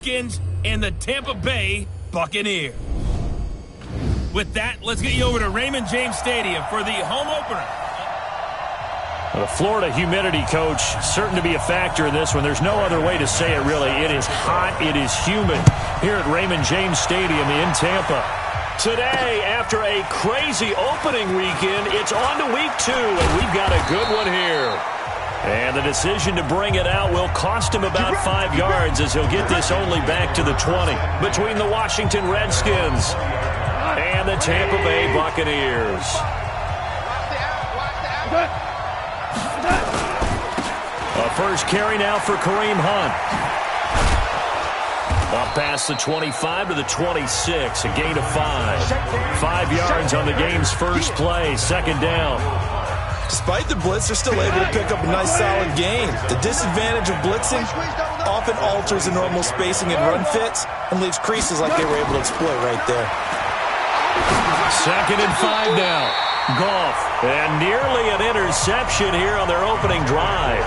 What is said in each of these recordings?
Redskins and the Tampa Bay Buccaneers. With that, let's get you over to Raymond James Stadium for the home opener. The Florida humidity, coach, certain to be a factor in this one. There's no other way to say it, really. It is hot. It is humid here at Raymond James Stadium in Tampa. Today, after a crazy opening weekend, it's on to week 2, and we've got a good one here. And the decision to bring it out will cost him about 5 yards as he'll get this only back to the 20 between the Washington Redskins and the Tampa Bay Buccaneers. A first carry now for Kareem Hunt. Up past the 25 to the 26, a gain of 5. 5 yards on the game's first play, second down. Despite the blitz, they're still able to pick up a nice solid gain. The disadvantage of blitzing often alters the normal spacing and run fits and leaves creases like they were able to exploit right there. Second and 5 now. Goff, and nearly an interception here on their opening drive.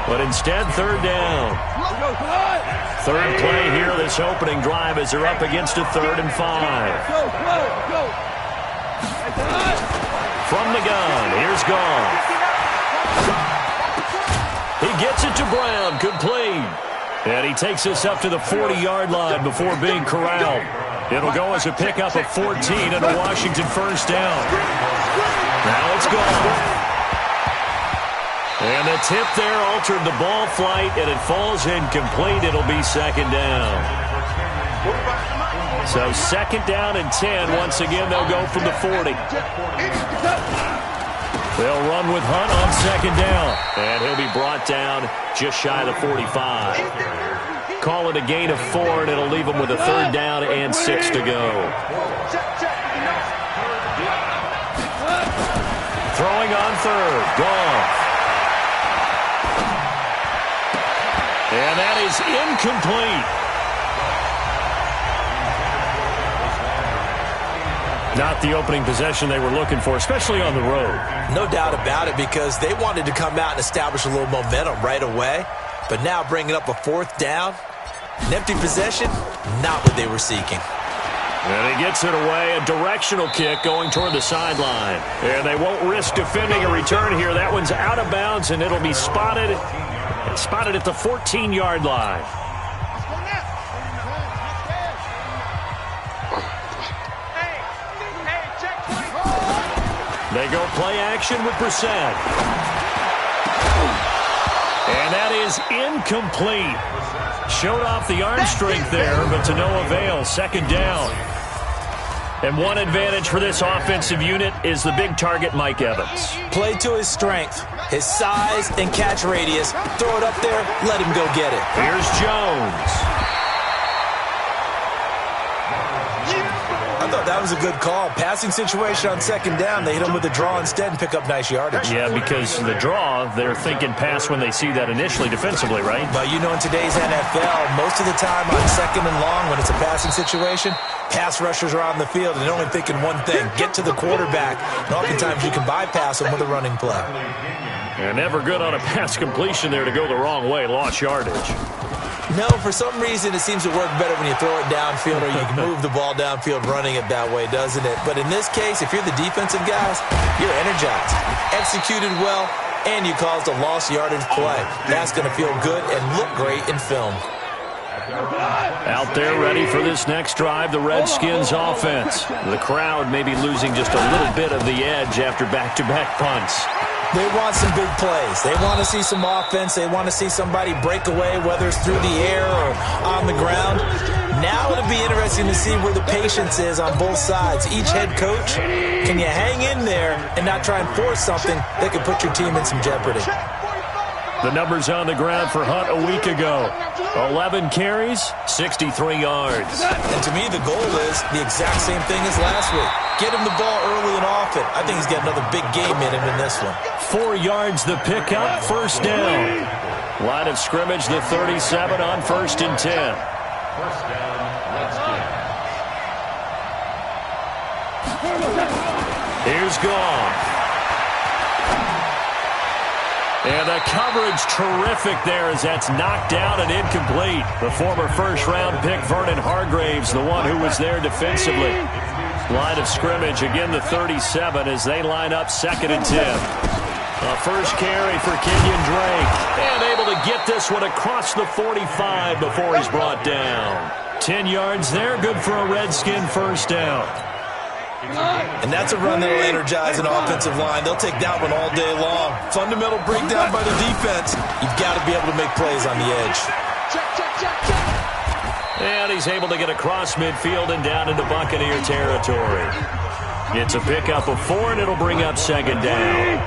But instead, third down. Third play here this opening drive as they're up against a 3rd and 5. From the gun, here's Goff. He gets it to Brown, complete. And he takes us up to the 40-yard line before being corralled. It'll go as a pickup of 14 and a Washington first down. Now it's Goff. And the tip there altered the ball flight, and it falls incomplete. It'll be second down. So second down and 10. Once again, they'll go from the 40. They'll run with Hunt on second down. And he'll be brought down just shy of the 45. Call it a gain of 4, and it'll leave them with a third down and 6 to go. Throwing on third. Goff. And that is incomplete. Not the opening possession they were looking for, especially on the road. No doubt about it, because they wanted to come out and establish a little momentum right away. But now bringing up a 4th down, an empty possession, not what they were seeking. And he gets it away, a directional kick going toward the sideline. And they won't risk defending a return here. That one's out of bounds, and it'll be spotted at the 14-yard line. They go play action with Brissett. And that is incomplete. Showed off the arm strength there, but to no avail. Second down. And one advantage for this offensive unit is the big target, Mike Evans. Play to his strength, his size and catch radius. Throw it up there, let him go get it. Here's Jones. I thought that was a good call. Passing situation on second down. They hit him with a draw instead and pick up nice yardage. Yeah, because the draw, they're thinking pass when they see that initially defensively, right? But you know, in today's NFL, most of the time on second and long when it's a passing situation, pass rushers are on the field and they're only thinking one thing, get to the quarterback. And oftentimes you can bypass them with a running play. And never good on a pass completion there to go the wrong way. Lost yardage. No, for some reason it seems to work better when you throw it downfield or you can move the ball downfield running it that way, doesn't it? But in this case, if you're the defensive guys, you're energized, executed well, and you caused a lost yardage play. That's going to feel good and look great in film. Out there ready for this next drive, the Redskins offense. The crowd may be losing just a little bit of the edge after back-to-back punts. They want some big plays. They want to see some offense. They want to see somebody break away, whether it's through the air or on the ground. Now it'll be interesting to see where the patience is on both sides. Each head coach, can you hang in there and not try and force something that could put your team in some jeopardy? The numbers on the ground for Hunt a week ago. 11 carries, 63 yards. And to me, the goal is the exact same thing as last week. Get him the ball early and often. I think he's got another big game in him in this one. 4 yards the pickup, first down. Line of scrimmage, the 37 on 1st and 10. Here's Goff. And the coverage terrific there as that's knocked down and incomplete. The former first-round pick, Vernon Hargraves, the one who was there defensively. Line of scrimmage, again the 37 as they line up 2nd and 10. A first carry for Kenyon Drake. And able to get this one across the 45 before he's brought down. 10 yards there, good for a Redskin first down. And that's a run that will energize an offensive line. They'll take that one all day long. Fundamental breakdown by the defense. You've got to be able to make plays on the edge. And he's able to get across midfield and down into Buccaneer territory. It's a pickup of 4, and it'll bring up 2nd down.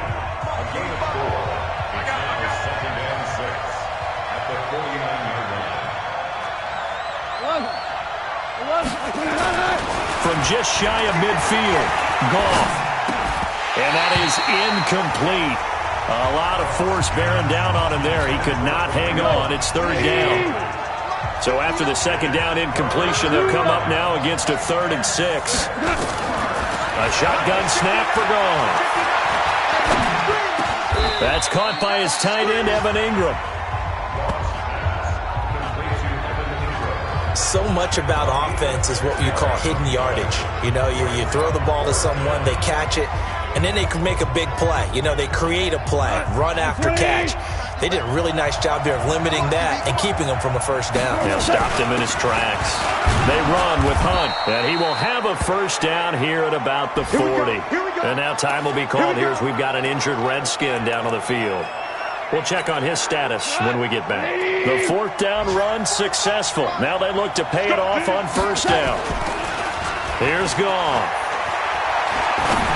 From just shy of midfield, Goff. And that is incomplete. A lot of force bearing down on him there. He could not hang on. It's 3rd down. So after the 2nd down incompletion, they'll come up now against a 3rd and 6. A shotgun snap for Goff. That's caught by his tight end, Evan Ingram. So much about offense is what you call hidden yardage. You know, you throw the ball to someone, they catch it, and then they can make a big play. You know, they create a play, run after catch. They did a really nice job there of limiting that and keeping him from a first down. Yeah, stopped him in his tracks. They run with Hunt, and he will have a first down here at about the 40. And now time will be called here as we've got an injured Redskin down on the field. We'll check on his status when we get back. The 4th down run successful. Now they look to pay it off on first down. Here's Goff.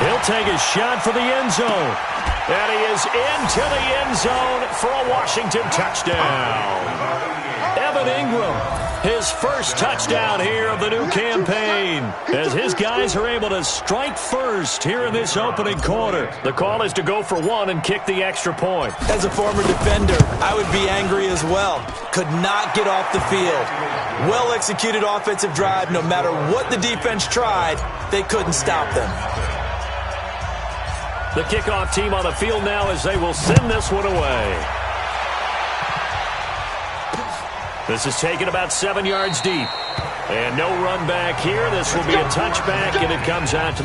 He'll take a shot for the end zone. And he is into the end zone for a Washington touchdown. Evan Ingram, his first touchdown here of the new campaign, as his guys are able to strike first here in this opening quarter. The call is to go for 1 and kick the extra point. As a former defender, I would be angry as well. Could not get off the field. Well-executed offensive drive. No matter what the defense tried, they couldn't stop them. The kickoff team on the field now as they will send this one away. This is taken about 7 yards deep. And no run back here. This will be a touchback, and it comes out to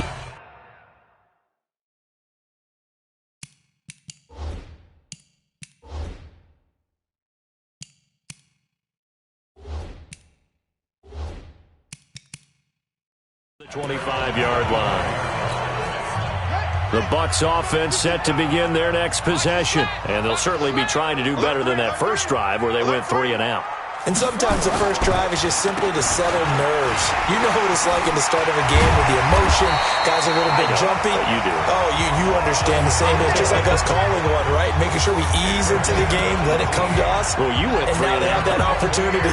the 25-yard line. The Bucs offense set to begin their next possession. And they'll certainly be trying to do better than that first drive where they went 3 and out. And sometimes the first drive is just simply to settle nerves. You know what it's like at the start of a game with the emotion. Guys are a little bit jumpy. You do. Oh, you understand the same. It's just like us calling one, right? Making sure we ease into the game, let it come to us. Well, you went 3 and out. And now they have that opportunity.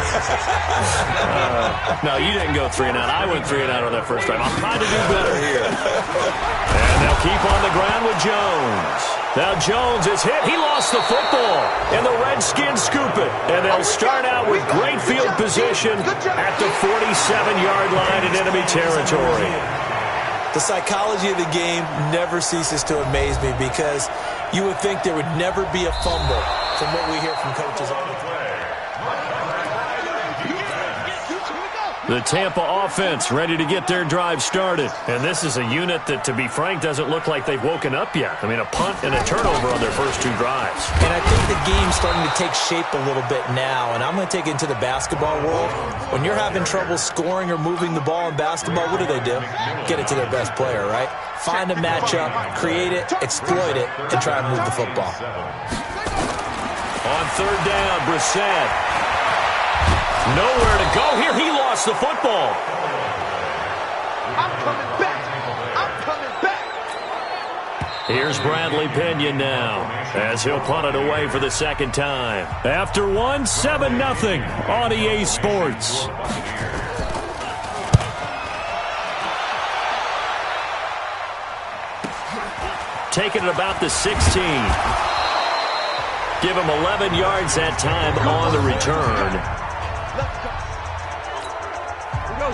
No, you didn't go 3 and out. I went 3 and out on that first drive. I'll try to do better here. And they'll keep on the ground with Jones. Now Jones is hit. He lost the football. And the Redskins scoop it. And they'll start out with great field position at the 47-yard line in enemy territory. The psychology of the game never ceases to amaze me because you would think there would never be a fumble from what we hear from coaches on the field. The Tampa offense ready to get their drive started. And this is a unit that, to be frank, doesn't look like they've woken up yet. I mean, a punt and a turnover on their first 2 drives. And I think the game's starting to take shape a little bit now. And I'm going to take it into the basketball world. When you're having trouble scoring or moving the ball in basketball, what do? Get it to their best player, right? Find a matchup, create it, exploit it, and try and move the football. On 3rd down, Brissett. Nowhere to go here. He lost the football. I'm coming back. I'm coming back. Here's Bradley Pinion now as he'll punt it away for the 2nd time. After 1, 7-0 on EA Sports. Taking it about the 16. Give him 11 yards that time on the return.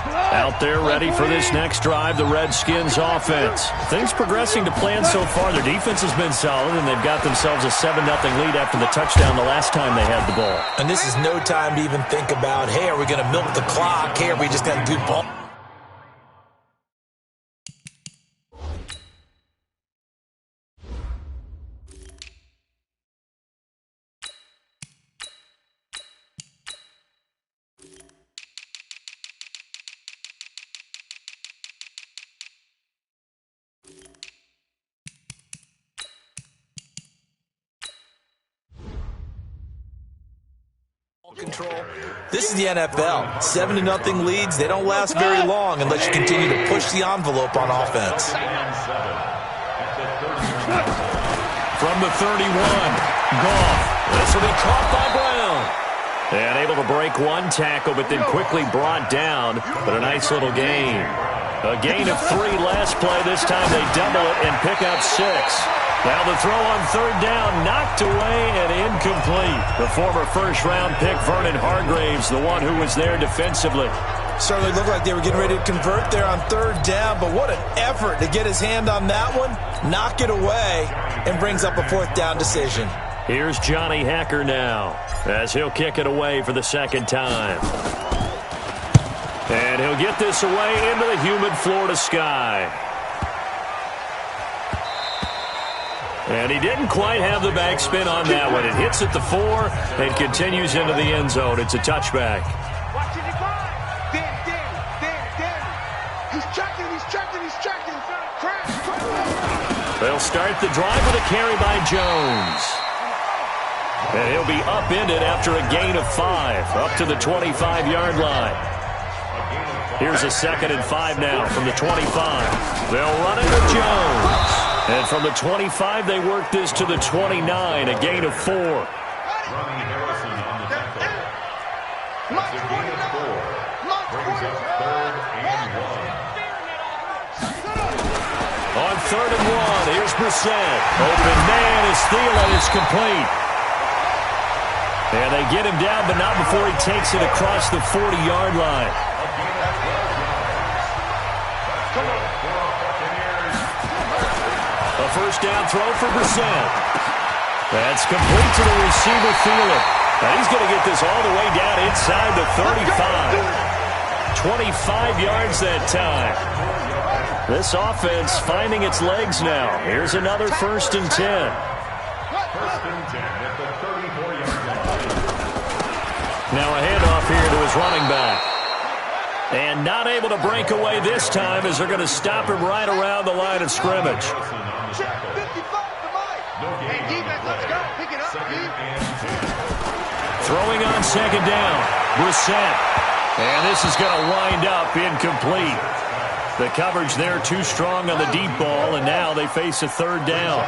Out there ready for this next drive, the Redskins offense. Things progressing to plan so far. Their defense has been solid, and they've got themselves a 7-0 lead after the touchdown the last time they had the ball. And this is no time to even think about, hey, are we going to milk the clock? Hey, are we just going to do ball? Control. This is the NFL. 7-0 leads. They don't last very long unless you continue to push the envelope on offense. From the 31, Goff. This will be caught by Brown. And able to break one tackle, but then quickly brought down. But a nice little gain. A gain of 3 last play. This time they double it and pick up 6. Now the throw on 3rd down, knocked away and incomplete. The former first-round pick, Vernon Hargreaves, the one who was there defensively. Certainly looked like they were getting ready to convert there on 3rd down, but what an effort to get his hand on that one, knock it away, and brings up a 4th down decision. Here's Johnny Hacker now, as he'll kick it away for the 2nd time. And he'll get this away into the humid Florida sky. And he didn't quite have the backspin on that one. It hits at the 4 and continues into the end zone. It's a touchback. They'll start the drive with a carry by Jones. And he'll be upended after a gain of 5, up to the 25-yard line. Here's a 2nd and 5 now from the 25. They'll run it with Jones. And from the 25, they work this to the 29, a gain of 4. On 3rd and 1, here's Brissett. Open man is Thielen. It's complete. And they get him down, but not before he takes it across the 40-yard line. A 1st down throw for Brissett. That's complete to the receiver, Thielen. And he's going to get this all the way down inside the 35. 25 yards that time. This offense finding its legs now. Here's another 1st and 10. 1st and 10 at the 34-yard line. Now a handoff here to his running back. And not able to break away this time as they're going to stop him right around the line of scrimmage. Throwing on 2nd down, Brissett. And this is going to wind up incomplete. The coverage there too strong on the deep ball, and now they face a 3rd down.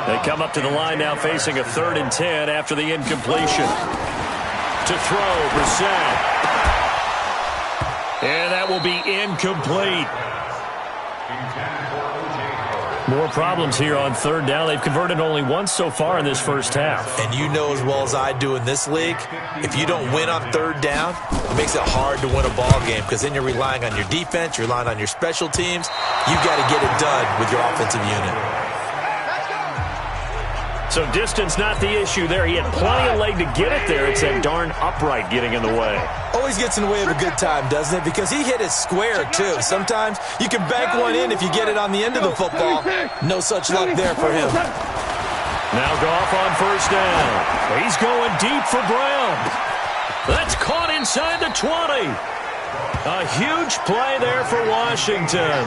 They come up to the line now facing a 3rd and 10 after the incompletion. To throw, Brissett. And that will be incomplete. More problems here on 3rd down. They've converted only once so far in this first half. And you know as well as I do in this league, if you don't win on 3rd down, it makes it hard to win a ball game because then you're relying on your defense, you're relying on your special teams. You've got to get it done with your offensive unit. So distance not the issue there. He had plenty of leg to get it there. It's that darn upright getting in the way. Always gets in the way of a good time, doesn't it? Because he hit it square, too. Sometimes you can bank one in if you get it on the end of the football. No such luck there for him. Now Goff on 1st down. He's going deep for Brown. That's caught inside the 20. A huge play there for Washington.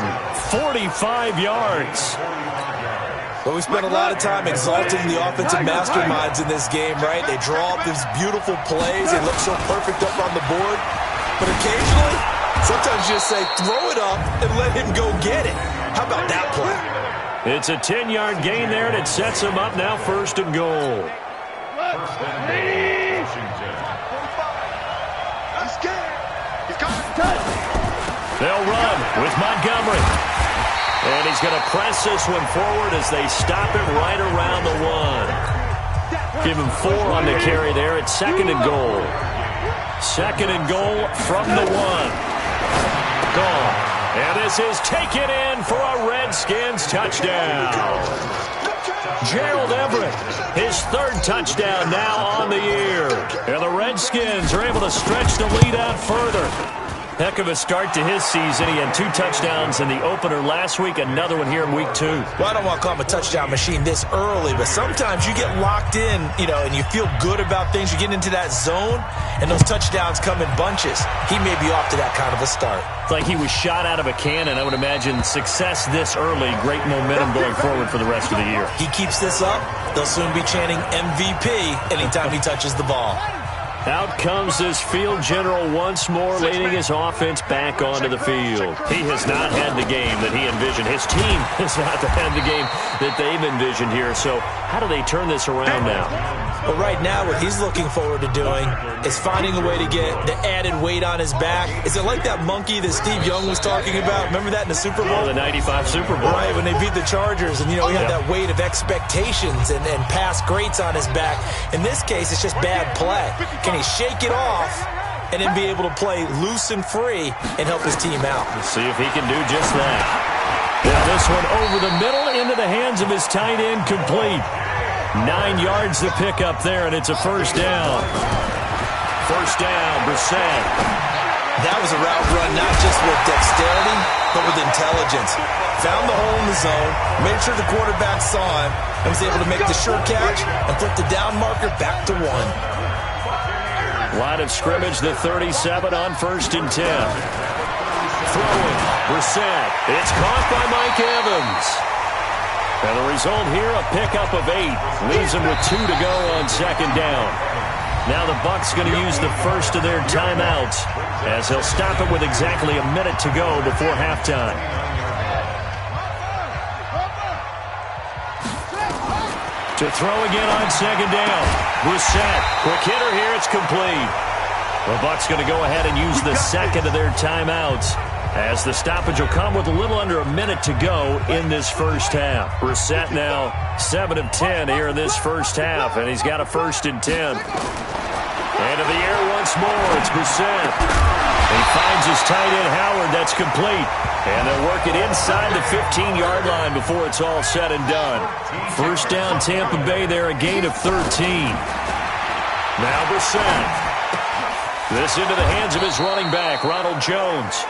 45 yards. But we spent a lot of time exalting the offensive masterminds in this game, right? They draw up these beautiful plays. They look so perfect up on the board. But occasionally, sometimes you just say, throw it up and let him go get it. How about that play? It's a 10-yard gain there, and it sets him up now 1st and goal. They'll run with Montgomery. And he's going to press this one forward as they stop him right around the 1. Give him 4 on the carry there. It's 2nd and goal. 2nd and goal from the 1. gone. And this is taken in for a Redskins touchdown. Gerald Everett, his third touchdown now on the year. And the Redskins are able to stretch the lead out further. Heck of a start to his season. He had 2 touchdowns in the opener last week, another one here in week 2. Well, I don't want to call him a touchdown machine this early, but sometimes you get locked in, and you feel good about things. You get into that zone, and those touchdowns come in bunches. He may be off to that kind of a start. It's like he was shot out of a cannon. I would imagine success this early, great momentum going forward for the rest of the year. He keeps this up, they'll soon be chanting MVP anytime he touches the ball. Out comes this field general once more, leading his offense back onto the field. He has not had the game that he envisioned. His team has not had the game that they've envisioned here. So how do they turn this around now? Well, right now, what he's looking forward to doing is finding a way to get the added weight on his back. Is it like that monkey that Steve Young was talking about? Remember that in the Super Bowl? The 95 Super Bowl. Right, when they beat the Chargers, and, he had that weight of expectations and past greats on his back. In this case, it's just bad play. Can he shake it off and then be able to play loose and free and help his team out? Let's see if he can do just that. Now this one over the middle into the hands of his tight end, complete. 9 yards to pick up there, and it's a first down. First down, Brissett. That was a route run not just with dexterity, but with intelligence. Found the hole in the zone, made sure the quarterback saw him, and was able to make the sure catch and flip the down marker back to 1. Line of scrimmage, the 37 on 1st and 10. Throwing, Brissett. It's caught by Mike Evans. And the result here, a pickup of 8. Leaves them with 2 to go on 2nd down. Now the Bucs going to use the first of their timeouts as they'll stop it with exactly a minute to go before halftime. To throw again on 2nd down. Brissett, quick hitter here, it's complete. The Bucs going to go ahead and use the second of their timeouts as the stoppage will come with a little under a minute to go in this first half. Brissett now 7 of 10 here in this first half, and he's got a 1st and 10. Into the air once more, it's Brissett. He finds his tight end Howard, that's complete. And they'll work it inside the 15-yard line before it's all said and done. First down, Tampa Bay there, a gain of 13. Now Brissett. This into the hands of his running back, Ronald Jones.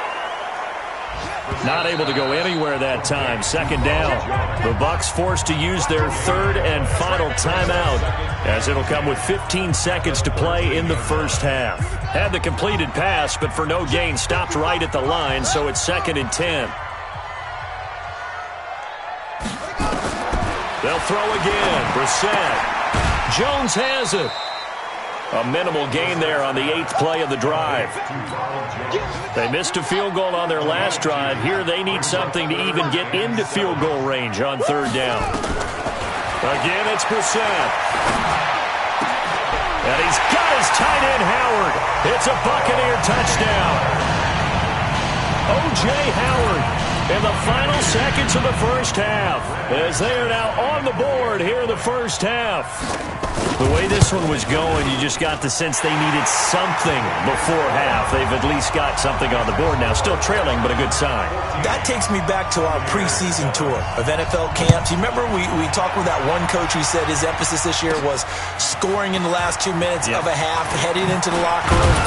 Not able to go anywhere that time. 2nd down. The Bucs forced to use their 3rd and final timeout as it'll come with 15 seconds to play in the first half. Had the completed pass, but for no gain, stopped right at the line, so it's 2nd and 10. They'll throw again. Brissett. Jones has it. A minimal gain there on the 8th play of the drive. They missed a field goal on their last drive. Here they need something to even get into field goal range on 3rd down. Again, it's Brissett. And he's got his tight end Howard. It's a Buccaneer touchdown. O.J. Howard in the final seconds of the first half as they are now on the board here in the first half. The way this one was going, you just got the sense they needed something before half. They've at least got something on the board now. Still trailing, but a good sign. That takes me back to our preseason tour of NFL camps. You remember we talked with that one coach who said his emphasis this year was scoring in the last 2 minutes of a half, heading into the locker room.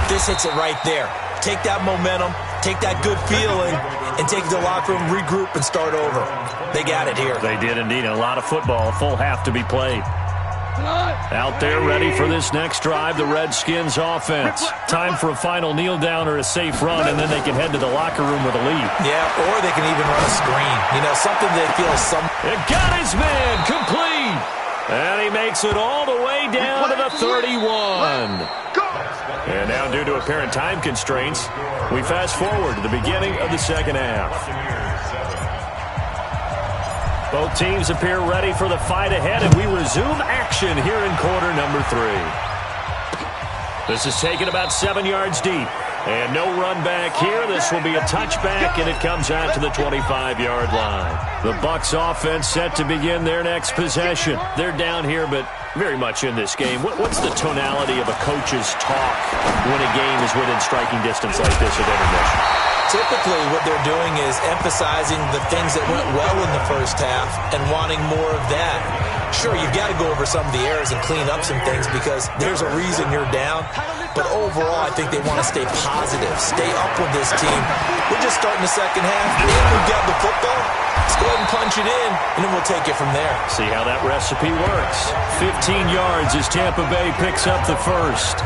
This hits it right there. Take that momentum, take that good feeling, and take it to the locker room, regroup, and start over. They got it here. They did indeed. A lot of football, full half to be played. Out there ready for this next drive, the Redskins offense. Time for a final kneel down or a safe run, and then they can head to the locker room with a lead. Yeah, or they can even run a screen. Something they feel It got his man complete. And he makes it all the way down to the 31. And now, due to apparent time constraints, we fast forward to the beginning of the second half. Both teams appear ready for the fight ahead, and we resume action here in quarter number 3. This is taken about 7 yards deep. And no run back here. This will be a touchback, and it comes out to the 25-yard line. The Bucs offense set to begin their next possession. They're down here, but very much in this game. What's the tonality of a coach's talk when a game is within striking distance like this at intermission? To typically what they're doing is emphasizing the things that went well in the first half and wanting more of that. Sure, you've got to go over some of the errors and clean up some things because there's a reason you're down. But overall, I think they want to stay positive, stay up with this team. We're just starting the second half, and we've got the football. Let's go ahead and punch it in, and then we'll take it from there. See how that recipe works. 15 yards as Tampa Bay picks up the first.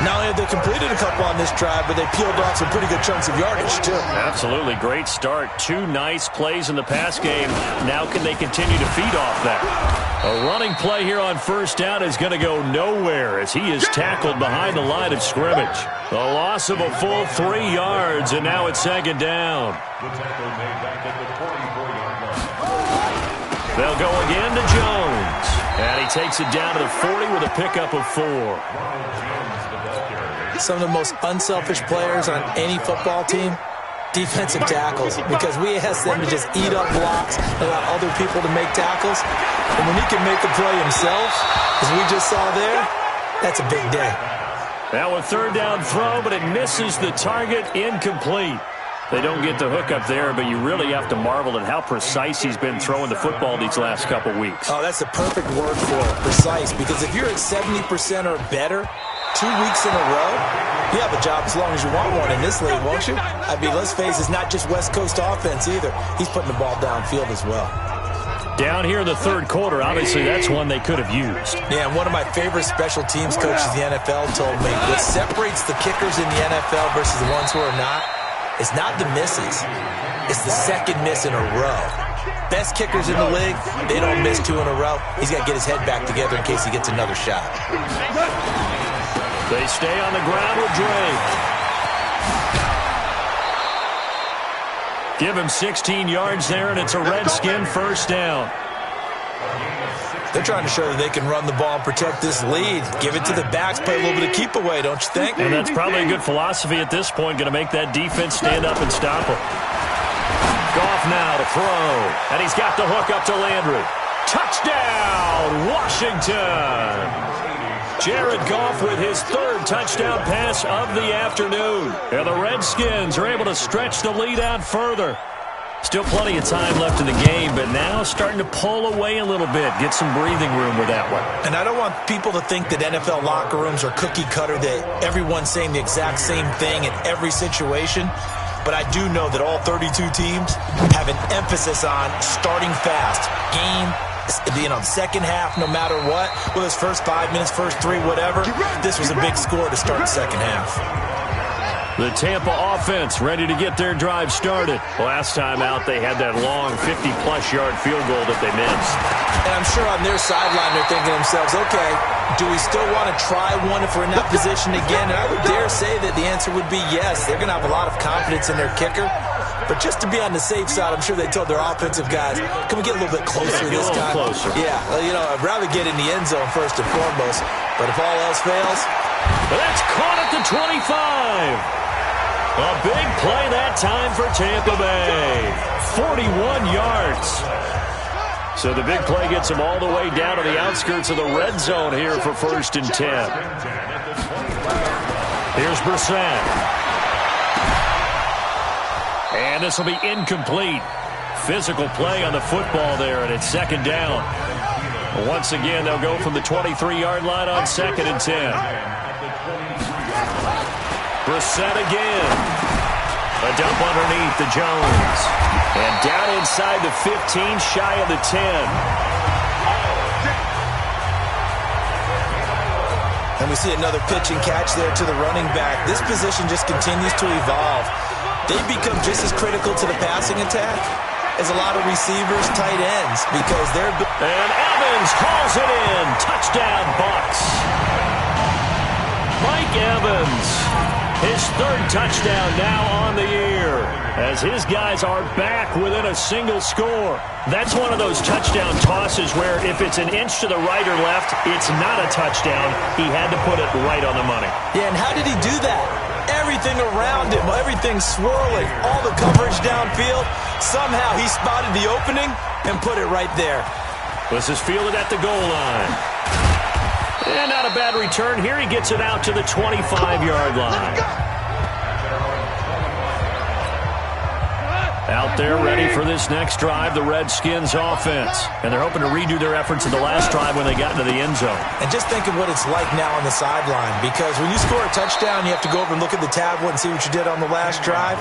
Not only have they completed a couple on this drive, but they peeled off some pretty good chunks of yardage, too. Absolutely. Great start. 2 nice plays in the pass game. Now can they continue to feed off that? A running play here on first down is going to go nowhere as he is tackled behind the line of scrimmage. The loss of a full 3 yards, and now it's second down. They'll go again to Jones. And he takes it down to the 40 with a pickup of 4. Some of the most unselfish players on any football team, defensive tackles, because we ask them to just eat up blocks and allow other people to make tackles. And when he can make a play himself, as we just saw there, that's a big day. Now a third down throw, but it misses the target, incomplete. They don't get the hook up there, but you really have to marvel at how precise he's been throwing the football these last couple weeks. Oh, that's the perfect word for it, precise, because if you're at 70% or better 2 weeks in a row, you have a job as long as you want one in this league, won't you? I mean, let's face it, it's not just West Coast offense either. He's putting the ball downfield as well. Down here in the third quarter, obviously that's one they could have used. Yeah, and one of my favorite special teams coaches in the NFL told me what separates the kickers in the NFL versus the ones who are not is not the misses. It's the second miss in a row. Best kickers in the league, they don't miss 2 in a row. He's got to get his head back together in case he gets another shot. They stay on the ground with Drake. Give him 16 yards there, and it's a Redskin first down. They're trying to show that they can run the ball and protect this lead. Give it to the backs, play a little bit of keep away, don't you think? And that's probably a good philosophy at this point, going to make that defense stand up and stop him. Goff now to throw, and he's got the hook up to Landry. Touchdown, Washington! Jared Goff with his 3rd touchdown pass of the afternoon. And the Redskins are able to stretch the lead out further. Still plenty of time left in the game, but now starting to pull away a little bit. Get some breathing room with that one. And I don't want people to think that NFL locker rooms are cookie cutter, that everyone's saying the exact same thing in every situation. But I do know that all 32 teams have an emphasis on starting fast. Second half, no matter what, whether it's first 5 minutes, first 3, whatever, this was a big score to start the second half. The Tampa offense ready to get their drive started. Last time out, they had that long 50-plus yard field goal that they missed. And I'm sure on their sideline they're thinking to themselves, okay, do we still want to try one if we're in that position again? And I would dare say that the answer would be yes. They're going to have a lot of confidence in their kicker. But just to be on the safe side, I'm sure they told their offensive guys, can we get a little bit closer this time? Closer. Yeah, I'd rather get in the end zone first and foremost. But if all else fails... But that's caught at the 25. A big play that time for Tampa Bay. 41 yards. So the big play gets them all the way down to the outskirts of the red zone here for 1st and 10. Here's Brissett. And this will be incomplete. Physical play on the football there, and it's second down. Once again, they'll go from the 23-yard line on 2nd and 10. Brissett again. A dump underneath to Jones. And down inside the 15, shy of the 10. And we see another pitch and catch there to the running back. This position just continues to evolve. They become just as critical to the passing attack as a lot of receivers, tight ends, because they're... And Evans hauls it in. Touchdown, Bucs. Mike Evans, his 3rd touchdown now on the year, as his guys are back within a single score. That's one of those touchdown tosses where if it's an inch to the right or left, it's not a touchdown. He had to put it right on the money. Yeah, and how did he do that? Everything around him, everything swirling, all the coverage downfield. Somehow he spotted the opening and put it right there. This is fielded at the goal line. And not a bad return. Here he gets it out to the 25-yard line. Out there ready for this next drive, the Redskins offense. And they're hoping to redo their efforts in the last drive when they got into the end zone. And just think of what it's like now on the sideline, because when you score a touchdown, you have to go over and look at the tablet and see what you did on the last drive.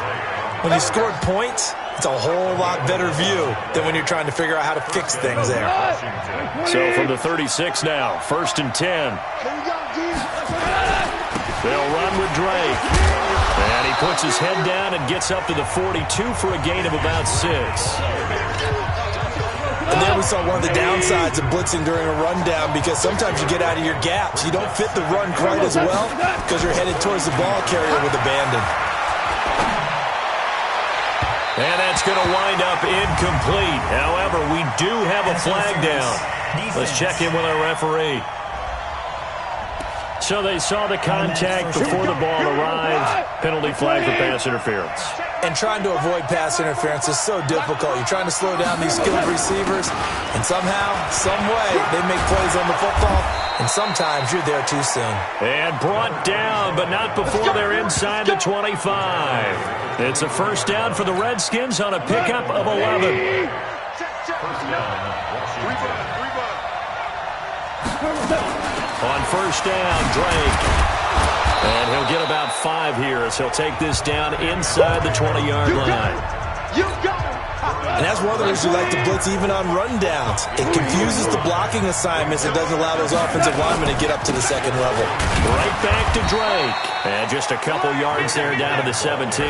When you scored points, it's a whole lot better view than when you're trying to figure out how to fix things there. So from the 36 now, 1st and 10. They'll run with Drake. And he puts his head down and gets up to the 42 for a gain of about 6. And there we saw one of the downsides of blitzing during a rundown, because sometimes you get out of your gaps. You don't fit the run quite as well because you're headed towards the ball carrier with abandon. And that's going to wind up incomplete. However, we do have a flag down. Let's check in with our referee. So they saw the contact before the ball arrived. Penalty flag for pass interference. And trying to avoid pass interference is so difficult. You're trying to slow down these skilled receivers, and somehow, some way, they make plays on the football, and sometimes you're there too soon. And brought down, but not before they're inside the 25. It's a first down for the Redskins on a pickup of 11. On first down, Drake. And he'll get about 5 here as he'll take this down inside the 20-yard line. And that's one of the reasons we like to blitz even on rundowns. It confuses the blocking assignments. It doesn't allow those offensive linemen to get up to the second level. Right back to Drake. And just a couple yards there down to the 17.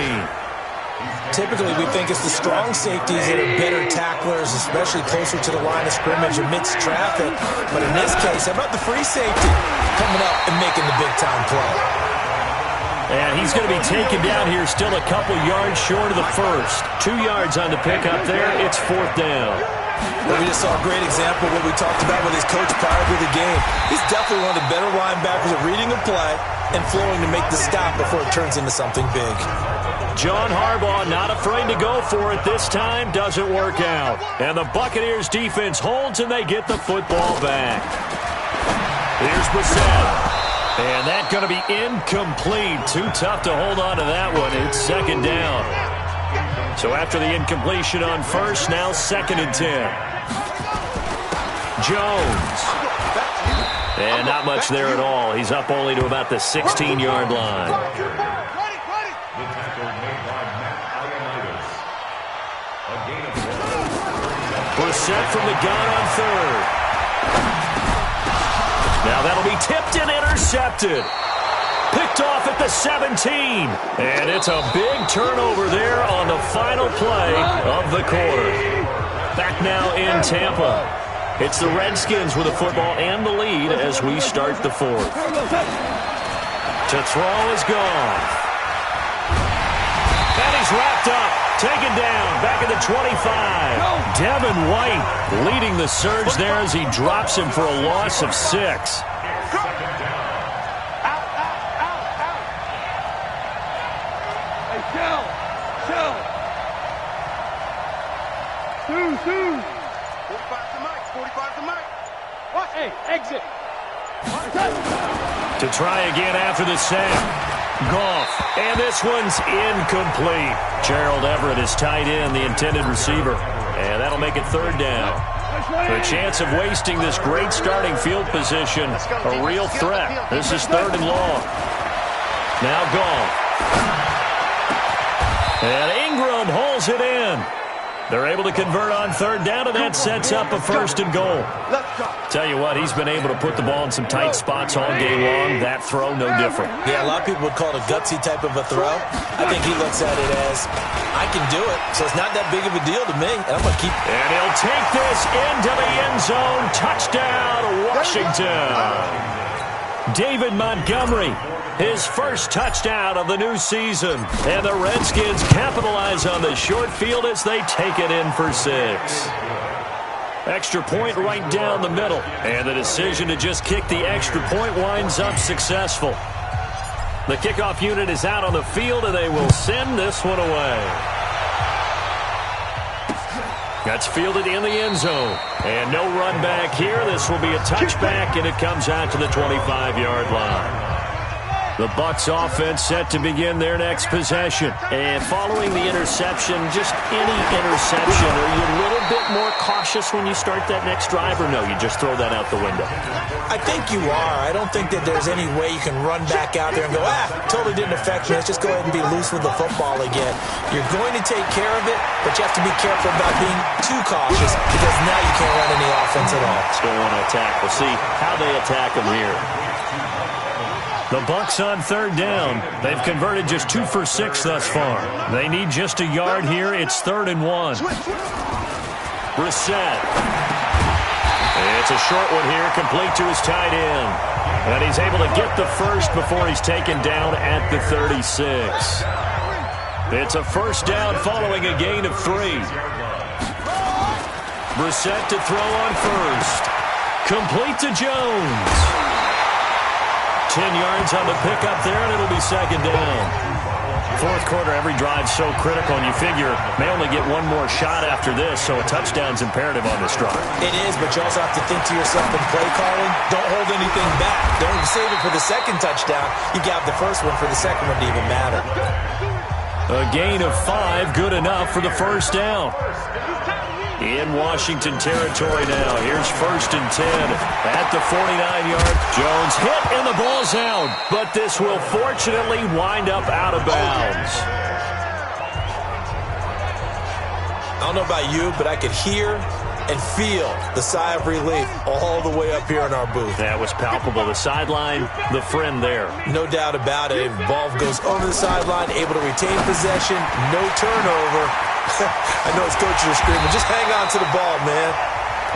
Typically, we think it's the strong safeties that are better tacklers, especially closer to the line of scrimmage amidst traffic. But in this case, how about the free safety coming up and making the big-time play? And he's going to be taken down here still a couple yards short of the first. 2 yards on the pickup there. It's 4th down. Well, we just saw a great example of what we talked about with his coach prior to the game. He's definitely one of the better linebackers at reading a play and flowing to make the stop before it turns into something big. John Harbaugh not afraid to go for it this time. Doesn't work out. And the Buccaneers defense holds and they get the football back. Here's Brissett. And that's going to be incomplete. Too tough to hold on to that one. It's 2nd down. So after the incompletion on first, now 2nd and 10. Jones. And not much there at all. He's up only to about the 16-yard line. Brissett from the gun on 3rd. Now that'll be tipped and intercepted. Picked off at the 17. And it's a big turnover there on the final play of the quarter. Back now in Tampa. It's the Redskins with the football and the lead as we start the 4th. To throw is gone. And he's wrapped up. Taken down, back at the 25. Devin White leading the surge there as he drops him for a loss of 6. Exit. To try again after the sack. Goff, and this one's incomplete. Gerald Everett is tied in, the intended receiver, and that'll make it 3rd down. The chance of wasting this great starting field position, a real threat. This is 3rd and long. Now Goff. And Ingram holds it in. They're able to convert on 3rd down, and that sets up a 1st and goal. Tell you what, he's been able to put the ball in some tight spots all game long. That throw, no different. Yeah, a lot of people would call it a gutsy type of a throw. I think he looks at it as, I can do it, so it's not that big of a deal to me, and I'm going to keep. And he'll take this into the end zone. Touchdown, Washington. David Montgomery, his first touchdown of the new season. And the Redskins capitalize on the short field as they take it in for 6. Extra point right down the middle. And the decision to just kick the extra point winds up successful. The kickoff unit is out on the field, and they will send this one away. That's fielded in the end zone. And no run back here. This will be a touchback, and it comes out to the 25-yard line. The Bucs offense set to begin their next possession. And following the interception, just any interception, are you a little bit more cautious when you start that next drive, or no, you just throw that out the window? I think you are. I don't think that there's any way you can run back out there and go, totally didn't affect me. Let's just go ahead and be loose with the football again. You're going to take care of it, but you have to be careful about being too cautious because now you can't run any offense at all. Still want to attack. We'll see how they attack them here. The Bucs on third down. They've converted just 2 for 6 thus far. They need just a yard here. It's 3rd and 1. Brissett. It's a short one here, complete to his tight end. And he's able to get the first before he's taken down at the 36. It's a first down following a gain of 3. Brissett to throw on first. Complete to Jones. 10 yards on the pickup there, and it'll be 2nd down. Fourth quarter, every drive so critical, and you figure may only get one more shot after this, so a touchdown's imperative on this drive. It is, but you also have to think to yourself in play calling, don't hold anything back. Don't save it for the second touchdown. You got the first one for the second one to even matter. A gain of 5, good enough for the first down. In Washington territory now. Here's 1st and 10 at the 49-yard. Jones hit and the ball's out, but this will fortunately wind up out of bounds. I don't know about you, but I could hear and feel the sigh of relief all the way up here in our booth. That was palpable. The sideline, the friend there. No doubt about it. Ball goes over the sideline, able to retain possession, no turnover. I know his coaches are screaming, just hang on to the ball, man.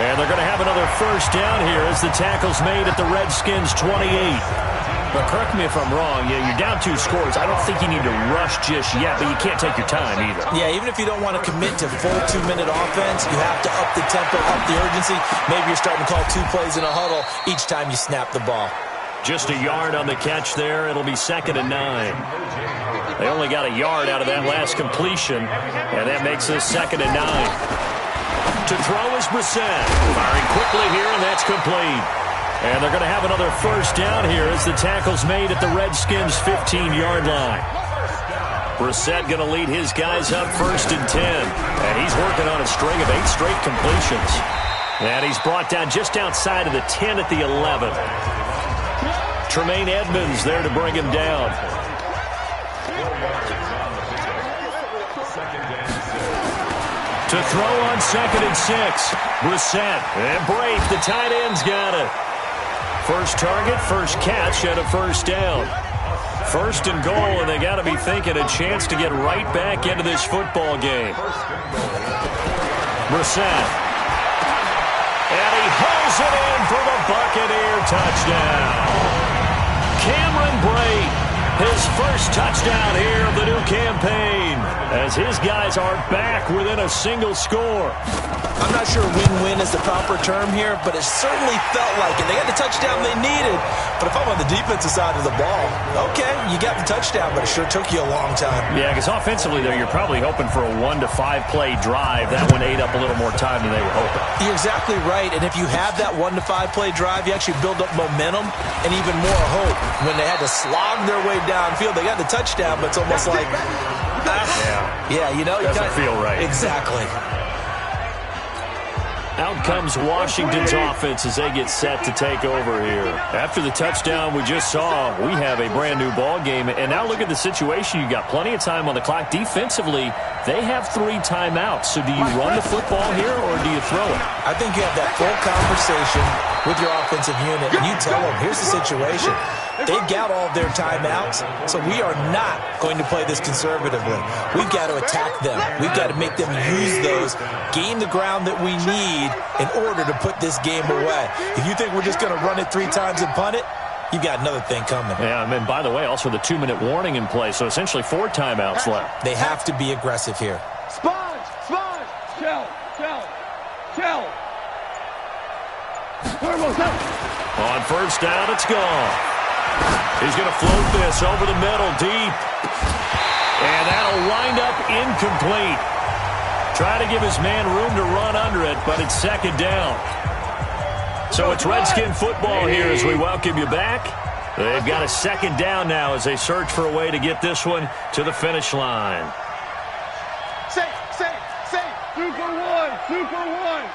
And they're going to have another first down here as the tackle's made at the Redskins' 28. But correct me if I'm wrong, you're down 2 scores. I don't think you need to rush just yet, but you can't take your time either. Yeah, even if you don't want to commit to full 2-minute offense, you have to up the tempo, up the urgency. Maybe you're starting to call 2 plays in a huddle each time you snap the ball. Just a yard on the catch there. It'll be 2nd and 9. They only got a yard out of that last completion, and that makes this 2nd and 9. To throw is Brissett. Firing quickly here, and that's complete. And they're going to have another first down here as the tackle's made at the Redskins' 15-yard line. Brissett going to lead his guys up 1st and 10. And he's working on a string of 8 straight completions. And he's brought down just outside of the 10 at the 11. Tremaine Edmonds there to bring him down. To throw on 2nd and 6. Brissett and Braith, the tight end's got it. First target, first catch, and a first down. 1st and goal, and they got to be thinking a chance to get right back into this football game. Brissett. And he hauls it in for the Buccaneer touchdown. Cameron Braith, his first touchdown here of the new campaign, as his guys are back within a single score. I'm not sure win-win is the proper term here, but it certainly felt like it. They got the touchdown they needed, but if I'm on the defensive side of the ball, okay, you got the touchdown, but it sure took you a long time. Yeah, because offensively, though, you're probably hoping for a 1 to 5 play drive. That one ate up a little more time than they were hoping. You're exactly right, and if you have that 1 to 5 play drive, you actually build up momentum and even more hope. When they had to slog their way downfield, they got the touchdown, but it's almost like, you know, doesn't feel right. Exactly. Out comes Washington's offense as they get set to take over here. After the touchdown we just saw, we have a brand new ball game. And now look at the situation. You got plenty of time on the clock. Defensively, they have 3 timeouts. So do you run the football here or do you throw it? I think you have that full conversation with your offensive unit, and you tell them, here's the situation. They've got all of their timeouts, so we are not going to play this conservatively. We've got to attack them. We've got to make them use those, gain the ground that we need in order to put this game away. If you think we're just going to run it 3 times and punt it, you've got another thing coming. Yeah, and by the way, also the 2-minute warning in play, so essentially 4 timeouts left. They have to be aggressive here. Sponge! Chill! On first down, it's gone. He's going to float this over the middle, deep. And that'll wind up incomplete. Try to give his man room to run under it, but it's 2nd down. So it's Redskin football here as we welcome you back. They've got a second down now as they search for a way to get this one to the finish line. Safe. 2 for 1. 2 for 1.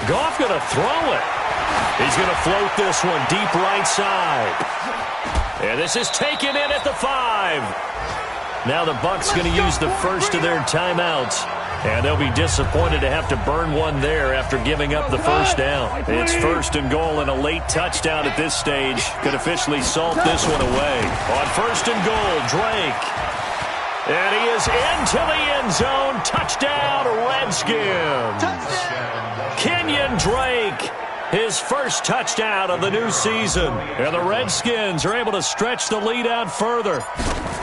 Goff going to throw it. He's going to float this one deep right side. And this is taken in at the 5. Now the Bucs going to use the first of their timeouts. And they'll be disappointed to have to burn one there after giving up the first down. It's 1st and goal, and a late touchdown at this stage could officially salt this one away. On 1st and goal, Drake. And he is into the end zone. Touchdown, Redskins. Kenyon Drake, his first touchdown of the new season. And the Redskins are able to stretch the lead out further.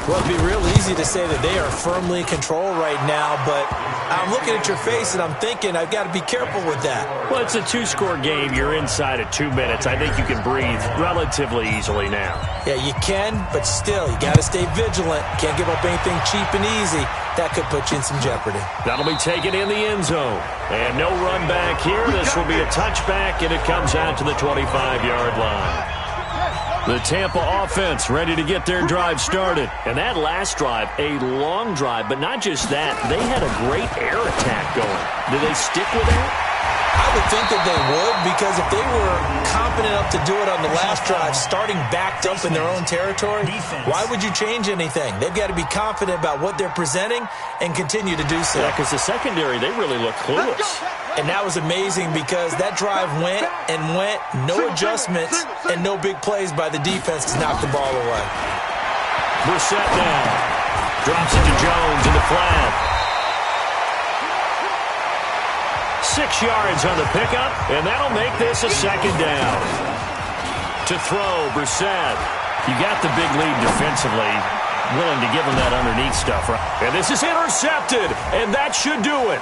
Well, it'd be real easy to say that they are firmly in control right now, but I'm looking at your face and I'm thinking I've got to be careful with that. Well, it's a 2-score game. You're inside at 2 minutes. I think you can breathe relatively easily now. Yeah, you can, but still, you got to stay vigilant. Can't give up anything cheap and easy. That could put you in some jeopardy. That'll be taken in the end zone. And no run back here. This will be a touchback, and it comes out to the 25-yard line. The Tampa offense ready to get their drive started. And that last drive, a long drive, but not just that. They had a great air attack going. Do they stick with that? I would think that they would, because if they were confident enough to do it on the last drive, starting backed up in their own territory, why would you change anything? They've got to be confident about what they're presenting and continue to do so. Yeah, because the secondary, they really look clueless. And that was amazing because that drive went, no adjustments, and no big plays by the defense to knock the ball away. Brissett now. Drops it to Jones in the flat. 6 yards on the pickup, and that'll make this a second down. To throw, Brissett. You got the big lead defensively. Willing to give him that underneath stuff. Right? And this is intercepted, and that should do it.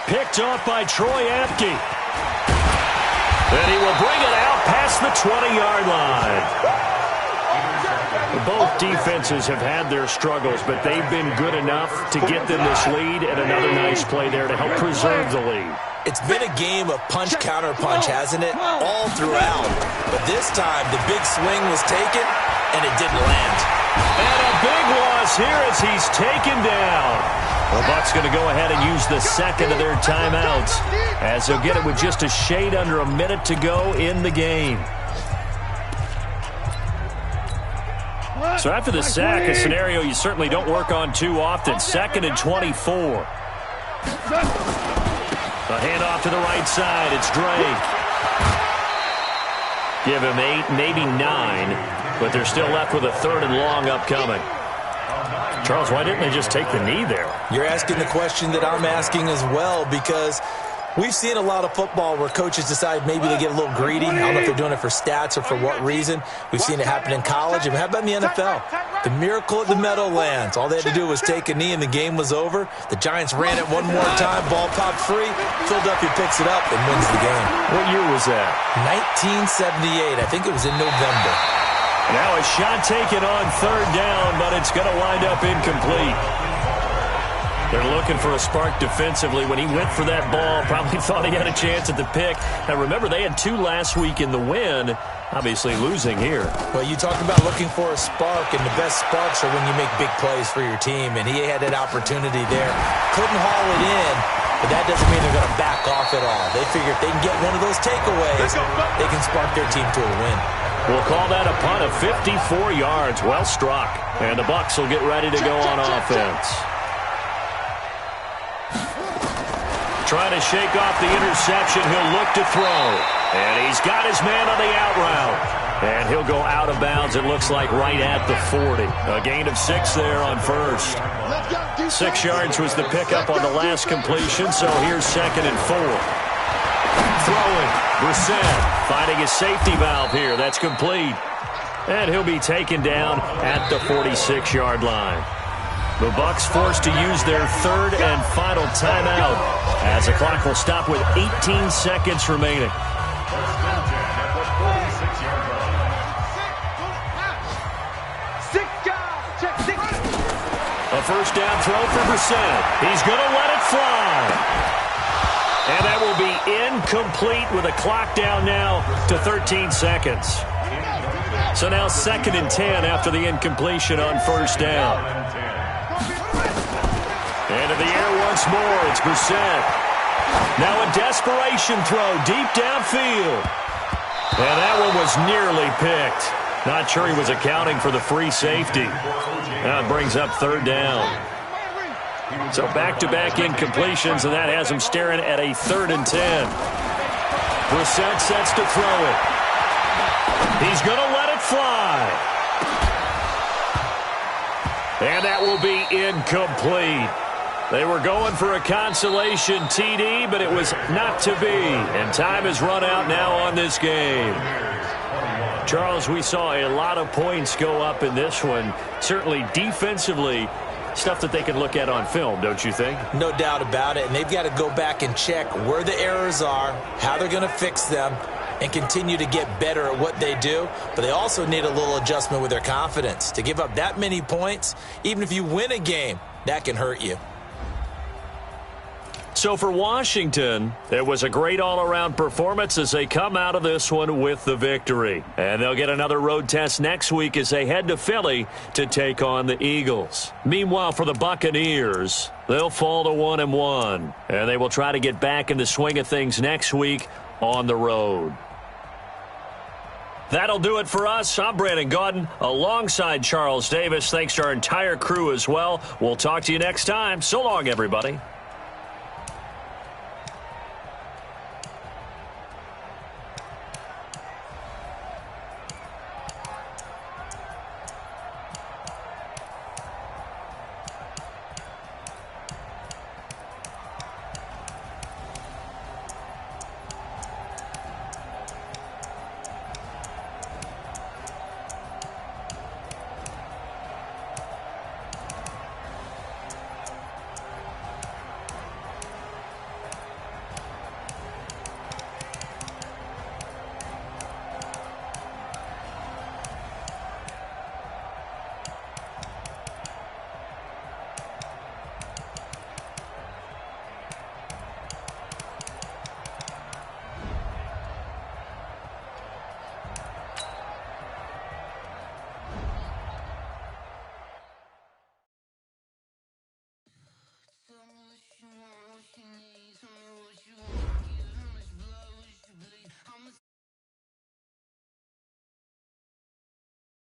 Picked off by Troy Apke. And he will bring it out past the 20-yard line. Both defenses have had their struggles, but they've been good enough to get them this lead, and another nice play there to help preserve the lead. It's been a game of punch-counter-punch, hasn't it? All throughout. But this time, the big swing was taken, and it didn't land. And a big loss here as he's taken down. The Bucs going to go ahead and use the second of their timeouts, as they'll get it with just a shade under a minute to go in the game. So after the sack, a scenario you certainly don't work on too often. 2nd and 24. A handoff to the right side. It's Drake. Give him 8, maybe 9, but they're still left with a 3rd and long upcoming. Charles, why didn't they just take the knee there? You're asking the question that I'm asking as well, because we've seen a lot of football where coaches decide maybe they get a little greedy. I don't know if they're doing it for stats or for what reason. We've seen it happen in college. And how about in the NFL? The miracle at the Meadowlands. All they had to do was take a knee and the game was over. The Giants ran it one more time. Ball popped free. Philadelphia picks it up and wins the game. What year was that? 1978. I think it was in November. Now a shot taken on 3rd down, but it's going to wind up incomplete. They're looking for a spark defensively. When he went for that ball, probably thought he had a chance at the pick. Now, remember, they had 2 last week in the win, obviously losing here. Well, you talk about looking for a spark, and the best sparks are when you make big plays for your team, and he had that opportunity there. Couldn't haul it in, but that doesn't mean they're going to back off at all. They figure if they can get one of those takeaways, they can spark their team to a win. We'll call that a punt of 54 yards. Well struck. And the Bucs will get ready to go on offense. Trying to shake off the interception. He'll look to throw. And he's got his man on the out route. And he'll go out of bounds, it looks like, right at the 40. A gain of 6 there on first. 6 yards was the pickup on the last completion, so here's 2nd and 4. Throwing. Brissett finding his safety valve here. That's complete. And he'll be taken down at the 46-yard line. The Bucs forced to use their 3rd and final timeout as the clock will stop with 18 seconds remaining. A first down throw for Brissett. He's going to let it fly. And that will be incomplete with a clock down now to 13 seconds. So now 2nd and 10 after the incompletion on first down. And in the air once more, it's Brissett. Now a desperation throw deep downfield. And that one was nearly picked. Not sure he was accounting for the free safety. Now it brings up 3rd down. So back-to-back incompletions, and that has him staring at a 3rd and 10. Brissett sets to throw it. He's going to let it fly. And that will be incomplete. They were going for a consolation TD, but it was not to be. And time has run out now on this game. Charles, we saw a lot of points go up in this one. Certainly defensively, stuff that they can look at on film, don't you think? No doubt about it. And they've got to go back and check where the errors are, how they're going to fix them, and continue to get better at what they do. But they also need a little adjustment with their confidence. To give up that many points, even if you win a game, that can hurt you. So for Washington, it was a great all-around performance as they come out of this one with the victory. And they'll get another road test next week as they head to Philly to take on the Eagles. Meanwhile, for the Buccaneers, they'll fall to 1-1. And they will try to get back in the swing of things next week on the road. That'll do it for us. I'm Brandon Gaudin alongside Charles Davis. Thanks to our entire crew as well. We'll talk to you next time. So long, everybody.